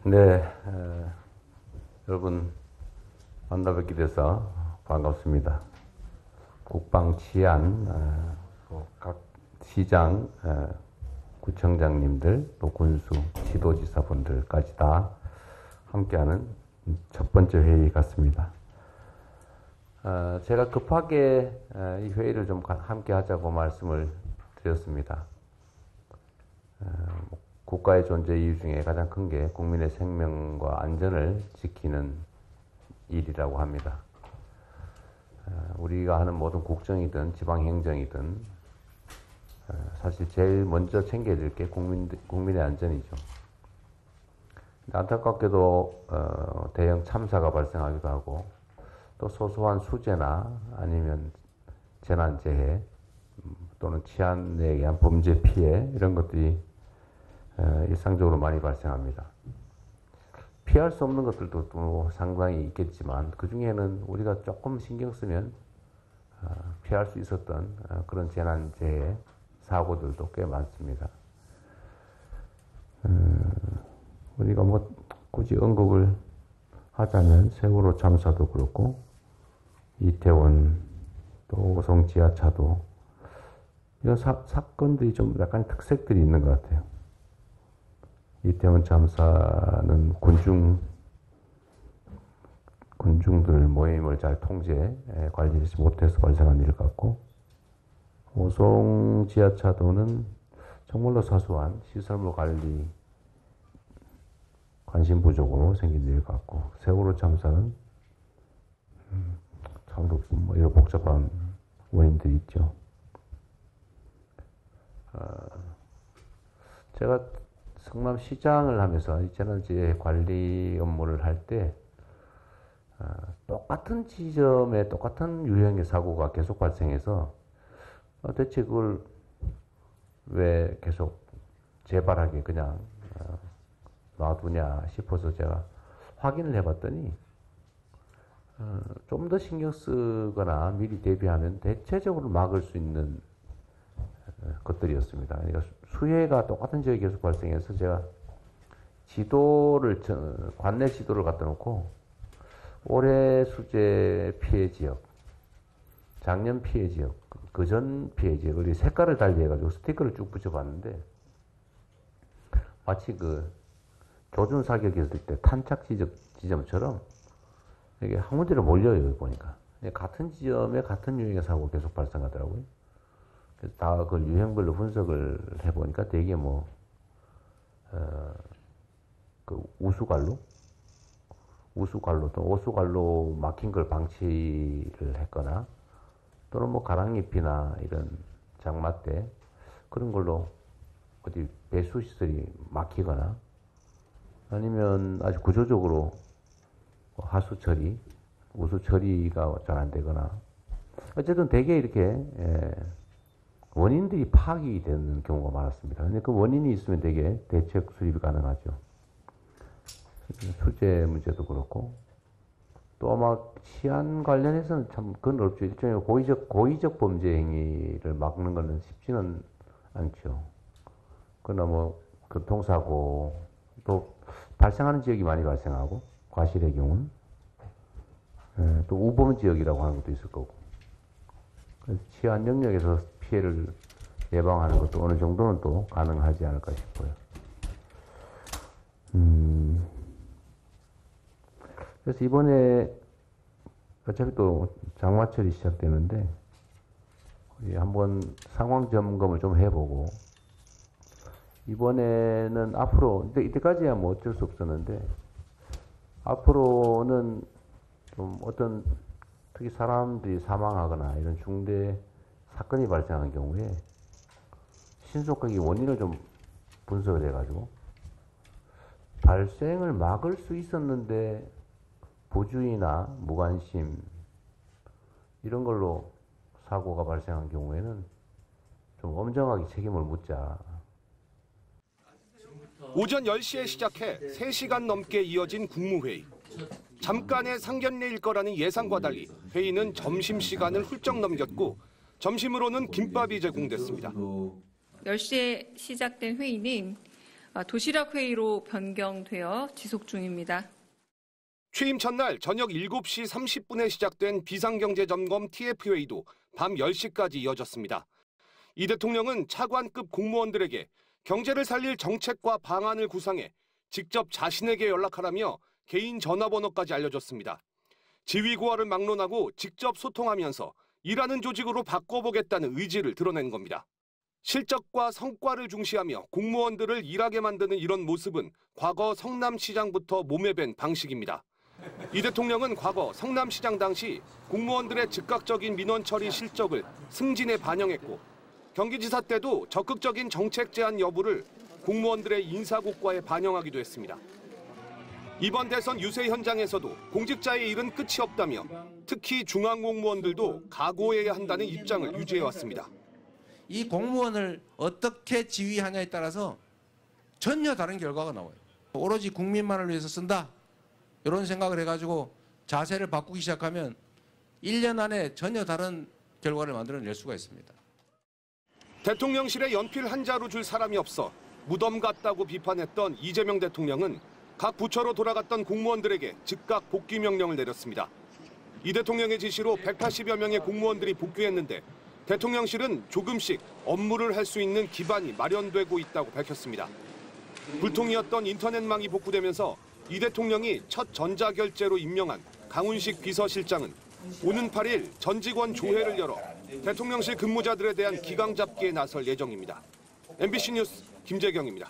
네, 여러분 만나 뵙게 돼서 반갑습니다. 국방 치안, 각 시장, 구청장님들, 또 군수, 지도지사분들까지 다 함께하는 첫 번째 회의 같습니다. 제가 급하게 이 회의를 좀 함께 하자고 말씀을 드렸습니다. 국가의 존재 이유 중에 가장 큰 게 국민의 생명과 안전을 지키는 일이라고 합니다. 우리가 하는 모든 국정이든 지방행정이든 사실 제일 먼저 챙겨야 될 게 국민의 안전이죠. 안타깝게도 대형 참사가 발생하기도 하고 또 소소한 수재나 아니면 재난재해 또는 치안에 의한 범죄 피해 이런 것들이 일상적으로 많이 발생합니다. 피할 수 없는 것들도 또 상당히 있겠지만 그 중에는 우리가 조금 신경 쓰면 피할 수 있었던 그런 재난재해 사고들도 꽤 많습니다. 우리가 뭐 굳이 언급을 하자면 세월호 참사도 그렇고 이태원 또 오송 지하차도 이런 사건들이 좀 약간 특색들이 있는 것 같아요. 이태원 참사는 군중들 모임을 잘 관리하지 못해서 발생한 일 같고, 오송 지하차도는 정말로 사소한 시설물 관리 관심 부족으로 생긴 일 같고, 세월호 참사는 참으로 뭐 여러 복잡한 원인들이 있죠. 제가 성남시장을 하면서 재난재해 관리 업무를 할 때 똑같은 지점에 똑같은 유형의 사고가 계속 발생해서 대체 그걸 왜 계속 재발하게 그냥 놔두냐 싶어서 제가 확인을 해봤더니 좀 더 신경 쓰거나 미리 대비하면 대체적으로 막을 수 있는 것들이었습니다. 그러니까 수해가 똑같은 지역에 계속 발생해서 제가 관내 지도를 갖다 놓고 올해 수재 피해 지역, 작년 피해 지역, 그전 피해 지역을 색깔을 달리해가지고 스티커를 쭉 붙여봤는데 마치 그 조준 사격했을 때 탄착 지점처럼 이게 한 군데로 몰려요, 보니까. 같은 지점에 같은 유형의 사고가 계속 발생하더라고요. 그래서 다 그걸 유형별로 분석을 해보니까 되게 그 우수관로 또 오수관로 막힌 걸 방치를 했거나 또는 뭐 가랑잎이나 이런 장마 때 그런 걸로 어디 배수시설이 막히거나 아니면 아주 구조적으로 하수 처리, 우수 처리가 잘 안 되거나 어쨌든 되게 이렇게 원인들이 파악이 되는 경우가 많았습니다. 근데 그 원인이 있으면 되게 대책 수립이 가능하죠. 수재 문제도 그렇고 또 아마 치안 관련해서는 참 그건 어렵죠. 일종의 고의적 범죄 행위를 막는 것은 쉽지는 않죠. 그러나 뭐 교통사고 또 발생하는 지역이 많이 발생하고 과실의 경우는 또 우범 지역이라고 하는 것도 있을 거고 그래서 치안 영역에서 피해를 예방하는 것도 어느 정도는 또 가능하지 않을까 싶어요. 그래서 이번에 어차피 또 장마철이 시작되는데 우리 한번 상황 점검을 좀 해보고 이번에는 앞으로 이때까지야 뭐 어쩔 수 없었는데 앞으로는 좀 어떤 특히 사람들이 사망하거나 이런 중대 사건이 발생하는 경우에 신속하게 원인을 좀 분석을 해가지고 발생을 막을 수 있었는데 부주의나 무관심 이런 걸로 사고가 발생한 경우에는 좀 엄정하게 책임을 묻자. 오전 10시에 시작해 3시간 넘게 이어진 국무회의. 잠깐의 상견례일 거라는 예상과 달리 회의는 점심시간을 훌쩍 넘겼고 점심으로는 김밥이 제공됐습니다. 10시에 시작된 회의는 도시락 회의로 변경되어 지속 중입니다. 취임 첫날 저녁 7시 30분에 시작된 비상경제점검 TF회의도 밤 10시까지 이어졌습니다. 이 대통령은 차관급 공무원들에게 경제를 살릴 정책과 방안을 구상해 직접 자신에게 연락하라며 개인 전화번호까지 알려줬습니다. 지위고하를 막론하고 직접 소통하면서 일하는 조직으로 바꿔보겠다는 의지를 드러낸 겁니다. 실적과 성과를 중시하며 공무원들을 일하게 만드는 이런 모습은 과거 성남시장부터 몸에 밴 방식입니다. 이 대통령은 과거 성남시장 당시 공무원들의 즉각적인 민원 처리 실적을 승진에 반영했고 경기지사 때도 적극적인 정책 제안 여부를 공무원들의 인사고과에 반영하기도 했습니다. 이번 대선 유세 현장에서도 공직자의 일은 끝이 없다며 특히 중앙공무원들도 각오해야 한다는 입장을 유지해왔습니다. 이 공무원을 어떻게 지휘하냐에 따라서 전혀 다른 결과가 나와요. 오로지 국민만을 위해서 쓴다. 이런 생각을 해가지고 자세를 바꾸기 시작하면 1년 안에 전혀 다른 결과를 만들어낼 수가 있습니다. 대통령실에 연필 한 자루 줄 사람이 없어 무덤 같다고 비판했던 이재명 대통령은 각 부처로 돌아갔던 공무원들에게 즉각 복귀 명령을 내렸습니다. 이 대통령의 지시로 180여 명의 공무원들이 복귀했는데 대통령실은 조금씩 업무를 할 수 있는 기반이 마련되고 있다고 밝혔습니다. 불통이었던 인터넷망이 복구되면서 이 대통령이 첫 전자결제로 임명한 강훈식 비서실장은 오는 8일 전 직원 조회를 열어 대통령실 근무자들에 대한 기강 잡기에 나설 예정입니다. MBC 뉴스 김재경입니다.